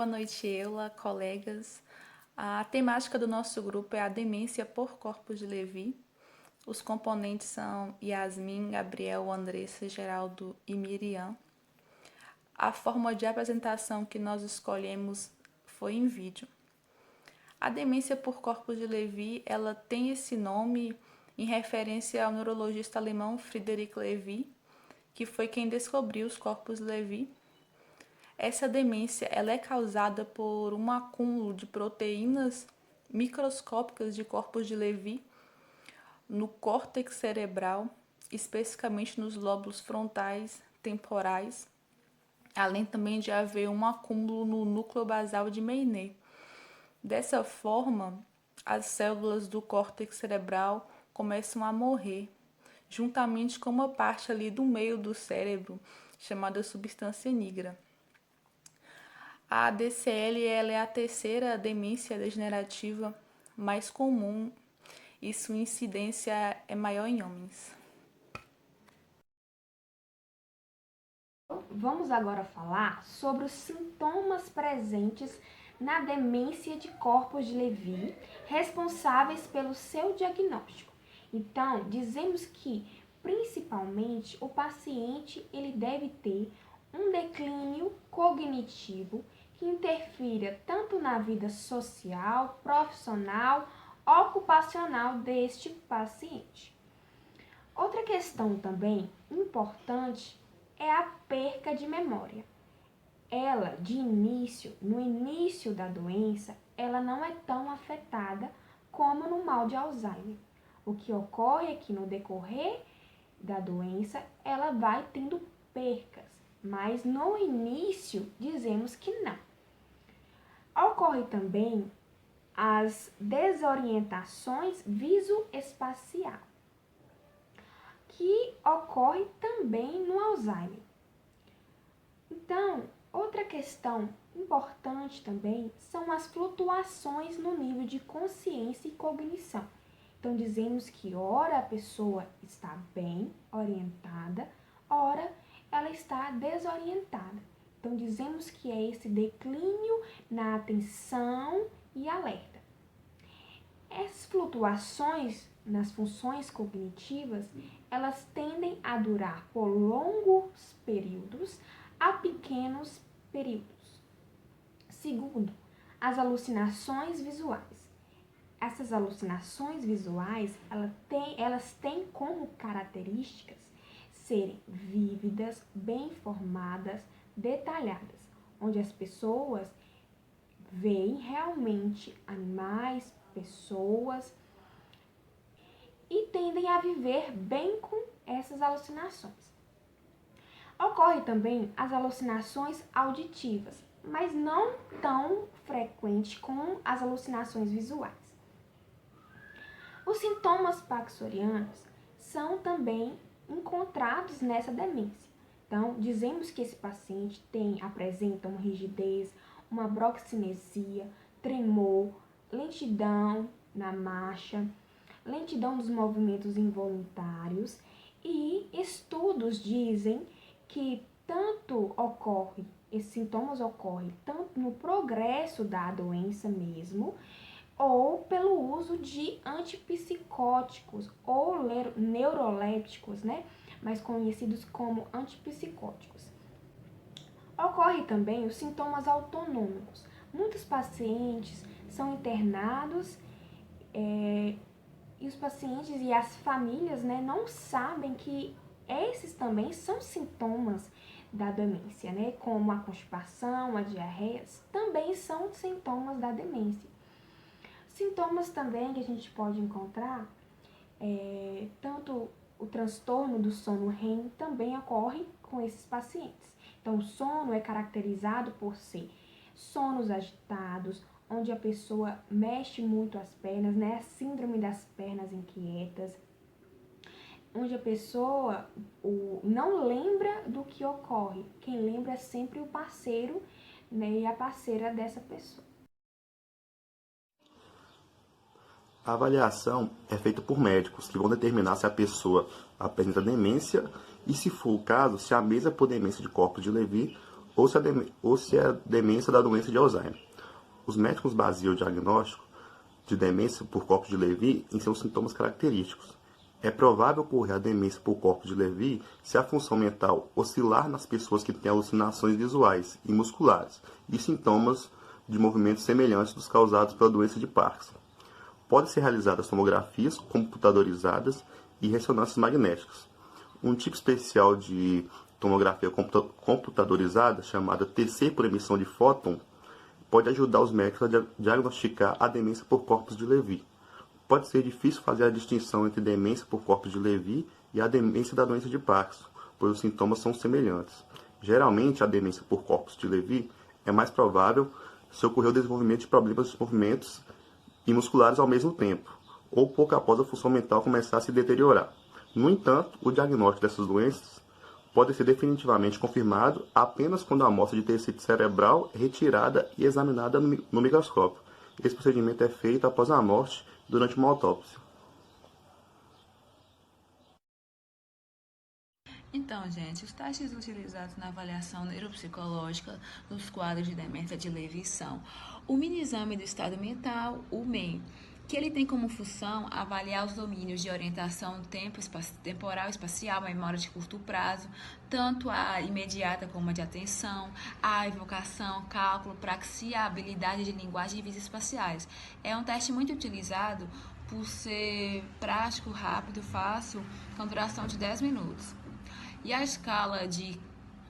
Boa noite, Eula, colegas. A temática do nosso grupo é a demência por corpos de Levi. Os componentes são Yasmin, Gabriel, Andressa, Geraldo e Miriam. A forma de apresentação que nós escolhemos foi em vídeo. A demência por corpos de Levi, ela tem esse nome em referência ao neurologista alemão Friedrich Levi, que foi quem descobriu os corpos de Levi. Essa demência ela é causada por um acúmulo de proteínas microscópicas de corpos de Levi no córtex cerebral, especificamente nos lóbulos frontais temporais, além também de haver um acúmulo no núcleo basal de Meynet. Dessa forma, as células do córtex cerebral começam a morrer, juntamente com uma parte ali do meio do cérebro, chamada substância nigra. A DCL ela é a terceira demência degenerativa mais comum e sua incidência é maior em homens. Vamos agora falar sobre os sintomas presentes na demência de corpos de Levi, responsáveis pelo seu diagnóstico. Então, dizemos que, principalmente, o paciente ele deve ter um declínio cognitivo que interfira tanto na vida social, profissional, ocupacional deste paciente. Outra questão também importante é a perca de memória. Ela, no início da doença, ela não é tão afetada como no mal de Alzheimer. O que ocorre é que no decorrer da doença, ela vai tendo percas, mas no início dizemos que não. Ocorre também as desorientações visoespacial, que ocorre também no Alzheimer. Então, outra questão importante também são as flutuações no nível de consciência e cognição. Então, dizemos que ora a pessoa está bem orientada, ora ela está desorientada. Então, dizemos que é esse declínio na atenção e alerta. Essas flutuações nas funções cognitivas, elas tendem a durar por longos períodos a pequenos períodos. Segundo, as alucinações visuais. Essas alucinações visuais, elas têm como características serem vívidas, bem formadas, detalhadas, onde as pessoas veem realmente animais, pessoas, e tendem a viver bem com essas alucinações. Ocorre também as alucinações auditivas, mas não tão frequente com as alucinações visuais. Os sintomas parkinsonianos são também encontrados nessa demência. Então, dizemos que esse paciente apresenta uma rigidez, uma broxinesia, tremor, lentidão na marcha, lentidão dos movimentos involuntários, e estudos dizem que esses sintomas ocorrem tanto no progresso da doença mesmo, ou pelo uso de antipsicóticos ou neurolépticos, mais conhecidos como antipsicóticos. Ocorre também os sintomas autonômicos. Muitos pacientes são internados e os pacientes e as famílias não sabem que esses também são sintomas da demência, como a constipação, a diarreia, também são sintomas da demência. Sintomas também que a gente pode encontrar, tanto o transtorno do sono REM também ocorre com esses pacientes. Então, o sono é caracterizado por ser sonos agitados, onde a pessoa mexe muito as pernas, a síndrome das pernas inquietas, onde a pessoa não lembra do que ocorre. Quem lembra é sempre o parceiro e a parceira dessa pessoa. A avaliação é feita por médicos, que vão determinar se a pessoa apresenta demência e, se for o caso, se a mesma por demência de corpos de Levi ou se é demência da doença de Alzheimer. Os médicos baseiam o diagnóstico de demência por corpos de Levy em seus sintomas característicos. É provável ocorrer a demência por corpos de Levy se a função mental oscilar nas pessoas que têm alucinações visuais e musculares e sintomas de movimentos semelhantes dos causados pela doença de Parkinson. Podem ser realizadas tomografias computadorizadas e ressonâncias magnéticas. Um tipo especial de tomografia computadorizada, chamada TC por emissão de fóton, pode ajudar os médicos a diagnosticar a demência por corpos de Levy. Pode ser difícil fazer a distinção entre demência por corpos de Levy e a demência da doença de Parkinson, pois os sintomas são semelhantes. Geralmente, a demência por corpos de Levy é mais provável se ocorrer o desenvolvimento de problemas de movimentos e musculares ao mesmo tempo, ou pouco após a função mental começar a se deteriorar. No entanto, o diagnóstico dessas doenças pode ser definitivamente confirmado apenas quando a amostra de tecido cerebral é retirada e examinada no microscópio. Esse procedimento é feito após a morte, durante uma autópsia. Então, gente, os testes utilizados na avaliação neuropsicológica dos quadros de demência de Levy são o mini-exame do estado mental, o MEM, que ele tem como função avaliar os domínios de orientação temporal, espacial, memória de curto prazo, tanto a imediata como a de atenção, a evocação, cálculo, praxia, habilidade de linguagem e visões espaciais. É um teste muito utilizado por ser prático, rápido, fácil, com duração de 10 minutos. E a escala de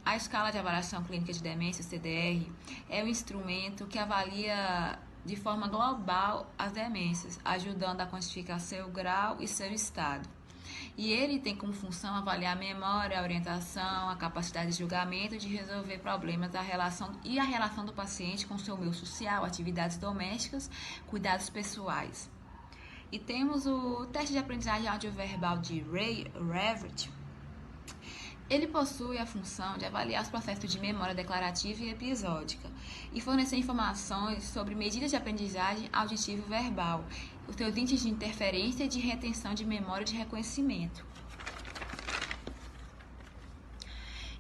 avaliação clínica de demência, CDR, é um instrumento que avalia de forma global as demências, ajudando a quantificar seu grau e seu estado. E ele tem como função avaliar a memória, a orientação, a capacidade de julgamento, de resolver problemas, a relação do paciente com seu meio social, atividades domésticas, cuidados pessoais. E temos o teste de aprendizagem audioverbal de Revert. Ele possui a função de avaliar os processos de memória declarativa e episódica e fornecer informações sobre medidas de aprendizagem auditiva e verbal, os seus índices de interferência e de retenção de memória e de reconhecimento.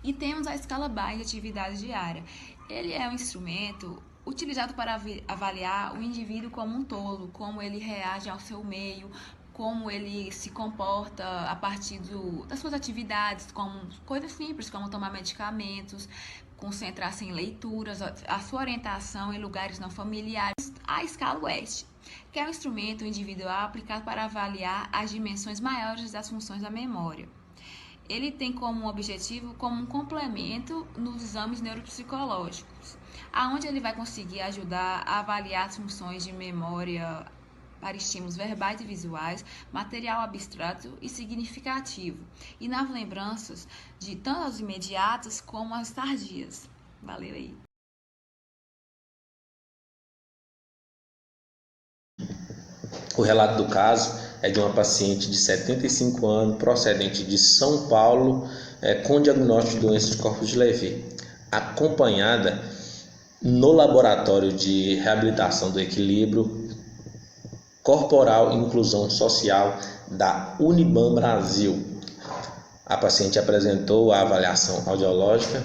E temos a escala Bain de atividade diária. Ele é um instrumento utilizado para avaliar o indivíduo como um todo, como ele reage ao seu meio, como ele se comporta a partir das suas atividades, como coisas simples, como tomar medicamentos, concentrar-se em leituras, a sua orientação em lugares não familiares. A escala WEST, que é um instrumento individual aplicado para avaliar as dimensões maiores das funções da memória. Ele tem como objetivo, como um complemento nos exames neuropsicológicos, aonde ele vai conseguir ajudar a avaliar as funções de memória para estímulos verbais e visuais, material abstrato e significativo, e nas lembranças de tanto as imediatas como as tardias. Valeu aí! O relato do caso é de uma paciente de 75 anos, procedente de São Paulo, com diagnóstico de doença de corpos de Levy, acompanhada no laboratório de reabilitação do equilíbrio corporal e inclusão social da Unibam Brasil. A paciente apresentou a avaliação audiológica,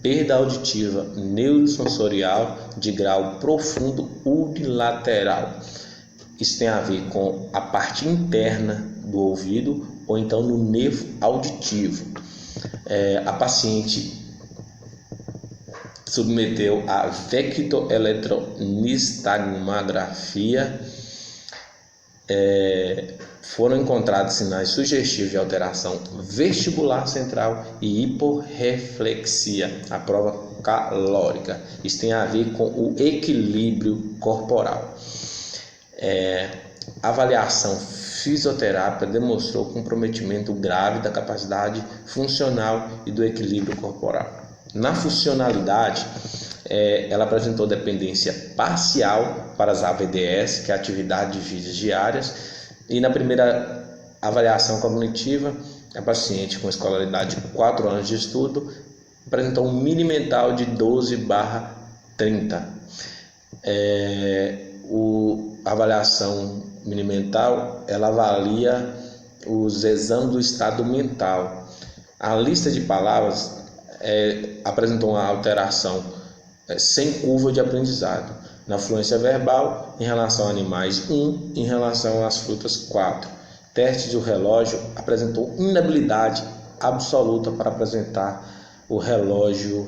perda auditiva neurosensorial de grau profundo unilateral. Isso tem a ver com a parte interna do ouvido ou então no nervo auditivo. A paciente submeteu a vectoeletronistalmografia. Foram encontrados sinais sugestivos de alteração vestibular central e hiporreflexia, a prova calórica. Isso tem a ver com o equilíbrio corporal. A avaliação fisioterápica demonstrou comprometimento grave da capacidade funcional e do equilíbrio corporal. Na funcionalidade, ela apresentou dependência parcial para as AVDS, que é a atividade de vidas diárias, e na primeira avaliação cognitiva, a paciente com escolaridade de 4 anos de estudo apresentou um mini mental de 12/30. A avaliação mini mental, ela avalia os exames do estado mental. A lista de palavras apresentou uma alteração sem curva de aprendizado. Na fluência verbal, em relação a animais, 1, em relação às frutas, 4. Teste do relógio apresentou inabilidade absoluta para apresentar o relógio,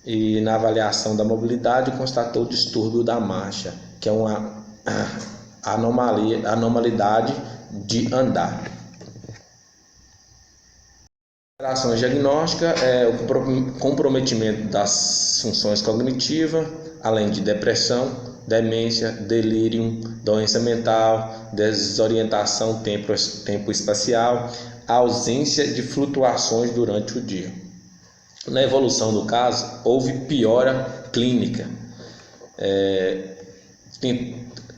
e na avaliação da mobilidade constatou o distúrbio da marcha, que é uma anormalidade de andar. Alteração diagnóstica é o comprometimento das funções cognitivas, além de depressão, demência, delírio, doença mental, desorientação tempo-espacial, ausência de flutuações durante o dia. Na evolução do caso, houve piora clínica,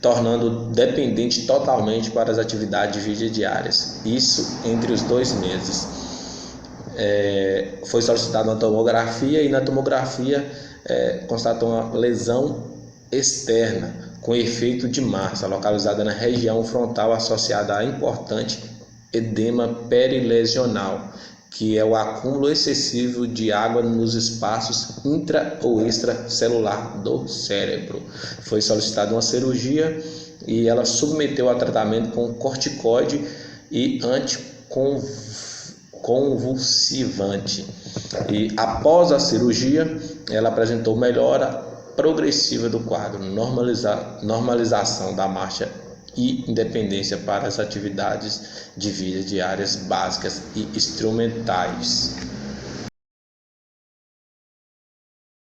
tornando dependente totalmente para as atividades de vida diárias. Isso entre os 2 meses. Foi solicitada uma tomografia e na tomografia constatou uma lesão externa com efeito de massa, localizada na região frontal, associada a importante edema perilesional, que é o acúmulo excessivo de água nos espaços intra ou extracelular do cérebro. Foi solicitada uma cirurgia e ela submeteu a tratamento com corticoide e anticonvulsivante. E após a cirurgia, ela apresentou melhora progressiva do quadro, normalização da marcha e independência para as atividades de vida diárias básicas e instrumentais.